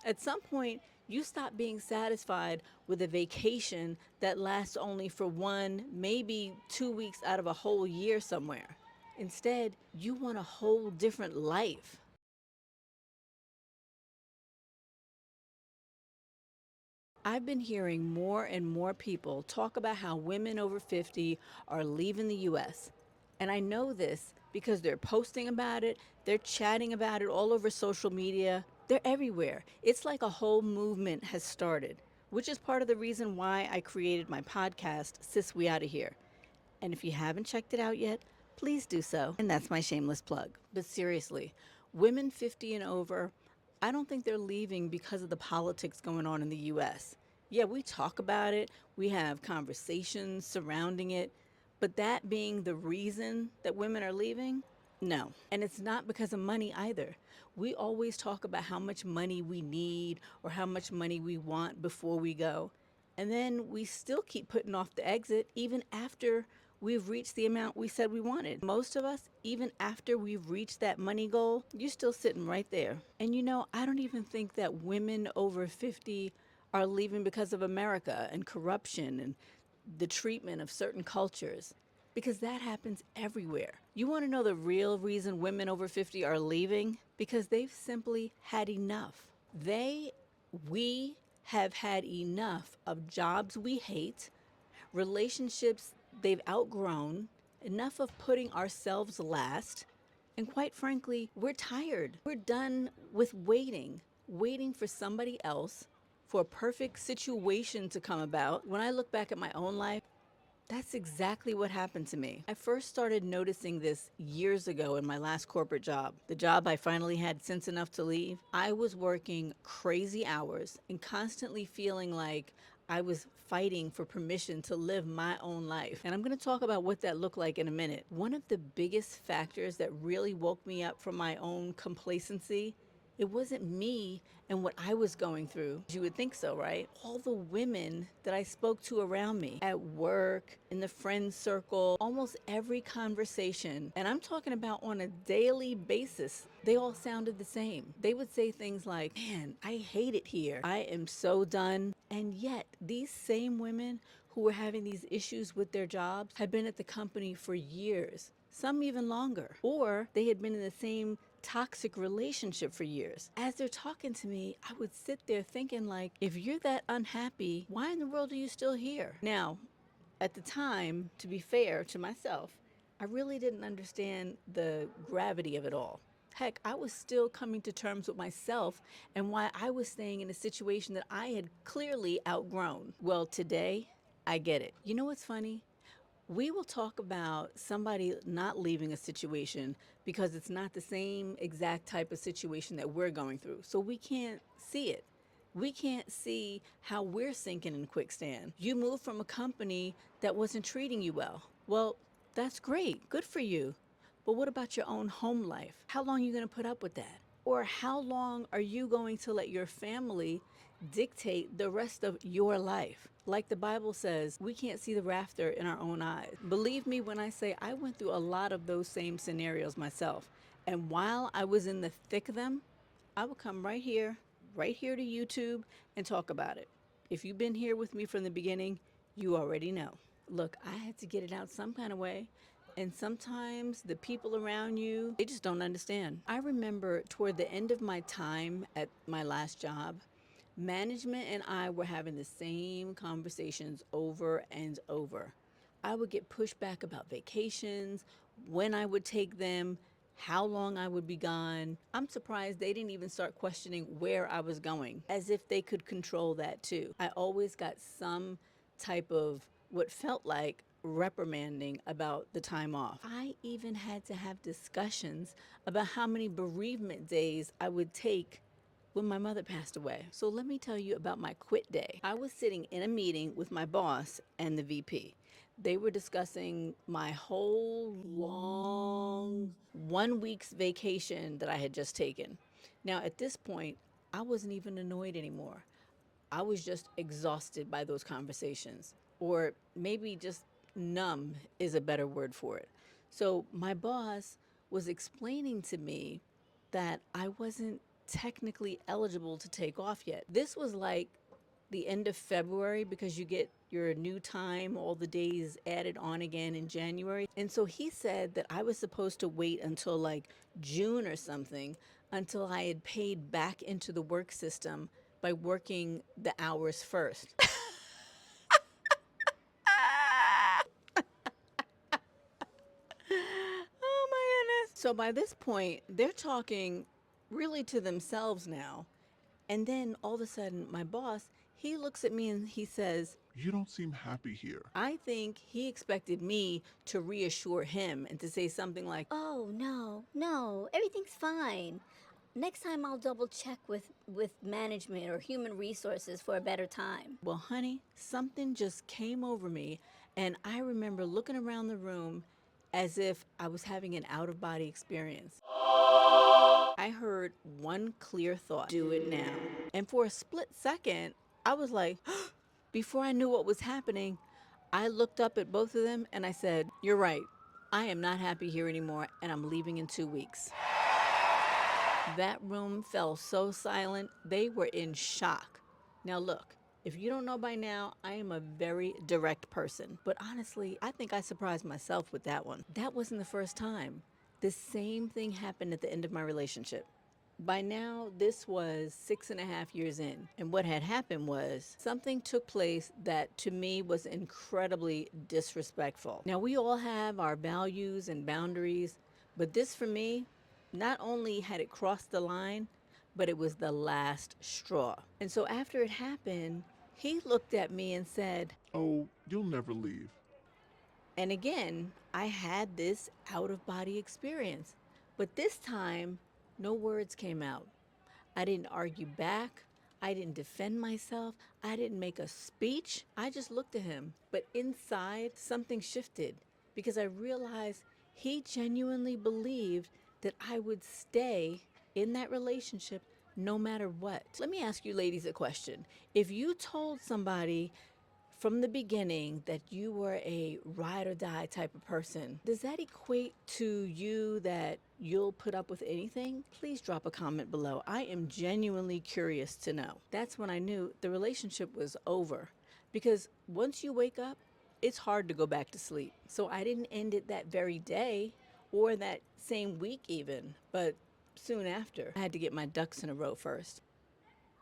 At some point, you stop being satisfied with a vacation that lasts only for 1, maybe 2 weeks out of a whole year somewhere. Instead, you want a whole different life. I've been hearing more and more people talk about how women over 50 are leaving the US. And I know this because they're posting about it, they're chatting about it all over social media, they're everywhere. It's like a whole movement has started, which is part of the reason why I created my podcast, Sis We Outta Here. And if you haven't checked it out yet, please do so. And that's my shameless plug. But seriously, women 50 and over, I don't think they're leaving because of the politics going on in the US. Yeah, we talk about it, we have conversations surrounding it, but that being the reason that women are leaving, no. And it's not because of money either. We always talk about how much money we need or how much money we want before we go. And then we still keep putting off the exit even after we've reached the amount we said we wanted. Most of us, even after we've reached that money goal, you're still sitting right there. And you know, I don't even think that women over 50 are leaving because of America and corruption and the treatment of certain cultures, because that happens everywhere. You want to know the real reason women over 50 are leaving? Because they've simply had enough. We have had enough of jobs we hate, relationships they've outgrown, enough of putting ourselves last, and quite frankly, we're tired. We're done with waiting for somebody else, for a perfect situation to come about. When I look back at my own life, that's exactly what happened to me. I first started noticing this years ago in my last corporate job, the job I finally had sense enough to leave. I was working crazy hours and constantly feeling like I was fighting for permission to live my own life. And I'm going to talk about what that looked like in a minute. One of the biggest factors that really woke me up from my own complacency, it wasn't me and what I was going through. You would think so, right? All the women that I spoke to around me, at work, in the friend circle, almost every conversation, and I'm talking about on a daily basis, they all sounded the same. They would say things like, man, I hate it here. I am so done. And yet, these same women who were having these issues with their jobs had been at the company for years, some even longer, or they had been in the same toxic relationship for years. As they're talking to me, I would sit there thinking like, if you're that unhappy, why in the world are you still here? Now, at the time, to be fair to myself, I really didn't understand the gravity of it all. Heck, I was still coming to terms with myself and why I was staying in a situation that I had clearly outgrown. Well, today, I get it. You know what's funny? We will talk about somebody not leaving a situation because it's not the same exact type of situation that we're going through. So we can't see it. We can't see how we're sinking in quicksand. You moved from a company that wasn't treating you well. Well, that's great. Good for you. But what about your own home life? How long are you going to put up with that? Or how long are you going to let your family dictate the rest of your life? Like the Bible says, we can't see the rafter in our own eyes. Believe me when I say I went through a lot of those same scenarios myself. And while I was in the thick of them, I would come right here to YouTube and talk about it. If you've been here with me from the beginning, you already know. Look, I had to get it out some kind of way. And sometimes the people around you, they just don't understand. I remember toward the end of my time at my last job, management and I were having the same conversations over and over. I would get pushback about vacations, when I would take them, how long I would be gone. I'm surprised they didn't even start questioning where I was going, as if they could control that too. I always got some type of what felt like reprimanding about the time off. I even had to have discussions about how many bereavement days I would take when my mother passed away. So let me tell you about my quit day. I was sitting in a meeting with my boss and the VP. They were discussing my whole long 1 week's vacation that I had just taken. Now, at this point, I wasn't even annoyed anymore. I was just exhausted by those conversations, or maybe just numb is a better word for it. So my boss was explaining to me that I wasn't technically eligible to take off yet. This was like the end of February because you get your new time, all the days added on again in January. And so he said that I was supposed to wait until like June or something until I had paid back into the work system by working the hours first. Oh my goodness. So by this point, they're talking really to themselves now. And then all of a sudden, my boss, he looks at me and he says, You don't seem happy here. I think he expected me to reassure him and to say something like, Oh, no, no, everything's fine. Next time I'll double check with management or human resources for a better time. well, honey, something just came over me. And I remember looking around the room as if I was having an out of body experience. I heard one clear thought, do it now. And for a split second, I was like, before I knew what was happening, I looked up at both of them and I said, you're right. I am not happy here anymore and I'm leaving in 2 weeks. That room fell so silent, they were in shock. Now, look, if you don't know by now, I am a very direct person. But honestly, I think I surprised myself with that one. That wasn't the first time. The same thing happened at the end of my relationship. By now, this was 6.5 years in. And what had happened was something took place that to me was incredibly disrespectful. Now, we all have our values and boundaries, but this for me, not only had it crossed the line, but it was the last straw. And so after it happened, he looked at me and said, Oh, you'll never leave. and again, I had this out of body experience. But this time, no words came out. I didn't argue back. I didn't defend myself. I didn't make a speech. I just looked at him. But inside, something shifted because I realized he genuinely believed that I would stay in that relationship no matter what. Let me ask you ladies a question. If you told somebody from the beginning that you were a ride or die type of person, does that equate to you that you'll put up with anything? Please drop a comment below. I am genuinely curious to know. That's when I knew the relationship was over because once you wake up, it's hard to go back to sleep. So I didn't end it that very day or that same week even, but soon after. I had to get my ducks in a row first.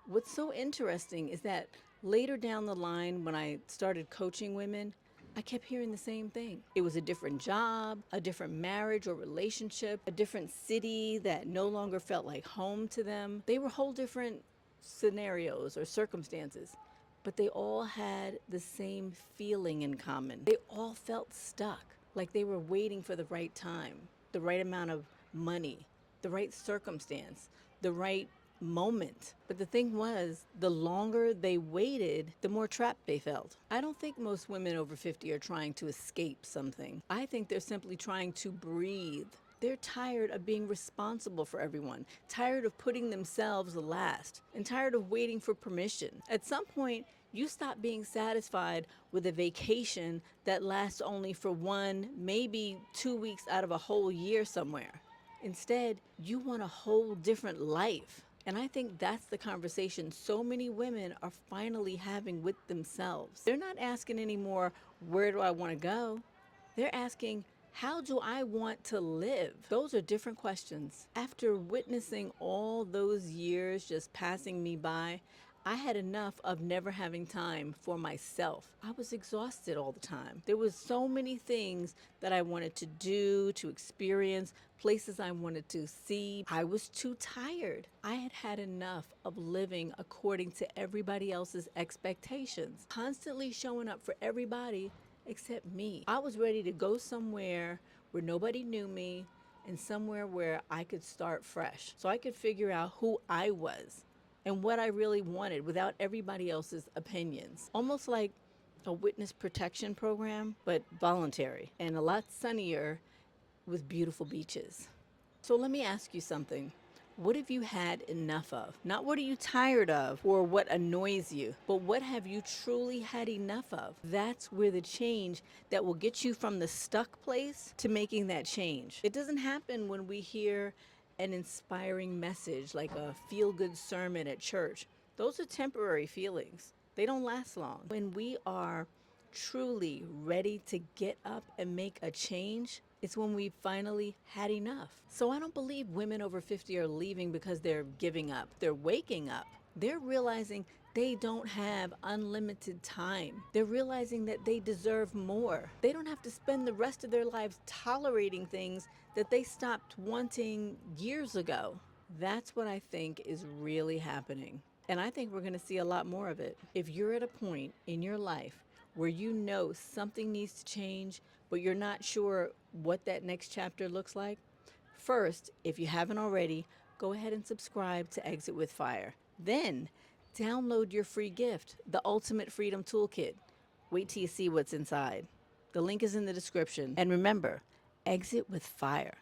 What's so interesting is that later down the line, when I started coaching women, I kept hearing the same thing. It was a different job, a different marriage or relationship, a different city that no longer felt like home to them. They were whole different scenarios or circumstances, but they all had the same feeling in common. They all felt stuck, like they were waiting for the right time, the right amount of money, the right circumstance, the right moment. But the thing was, the longer they waited, the more trapped they felt. I don't think most women over 50 are trying to escape something. I think they're simply trying to breathe. They're tired of being responsible for everyone, tired of putting themselves last, and tired of waiting for permission. At some point, you stop being satisfied with a vacation that lasts only for 1, maybe 2 weeks out of a whole year somewhere. Instead, you want a whole different life. And I think that's the conversation so many women are finally having with themselves. They're not asking anymore, where do I want to go? They're asking, how do I want to live? Those are different questions. After witnessing all those years just passing me by, I had enough of never having time for myself. I was exhausted all the time. There was so many things that I wanted to do, to experience, places I wanted to see. I was too tired. I had had enough of living according to everybody else's expectations, constantly showing up for everybody except me. I was ready to go somewhere where nobody knew me and somewhere where I could start fresh so I could figure out who I was and what I really wanted without everybody else's opinions. Almost like a witness protection program, but voluntary and a lot sunnier with beautiful beaches. So let me ask you something. What have you had enough of? Not what are you tired of or what annoys you, but what have you truly had enough of? That's where the change that will get you from the stuck place to making that change. It doesn't happen when we hear an inspiring message like a feel good sermon at church, those are temporary feelings. They don't last long. When we are truly ready to get up and make a change, it's when we finally had enough. So I don't believe women over 50 are leaving because they're giving up. They're waking up. They're realizing they don't have unlimited time. They're realizing that they deserve more. They don't have to spend the rest of their lives tolerating things that they stopped wanting years ago. That's what I think is really happening. And I think we're going to see a lot more of it. If you're at a point in your life where you know something needs to change, but you're not sure what that next chapter looks like, first, if you haven't already, go ahead and subscribe to Exit with Fire. Then, download your free gift, the Ultimate Freedom Toolkit. Wait till you see what's inside. The link is in the description. And remember, exit with fire.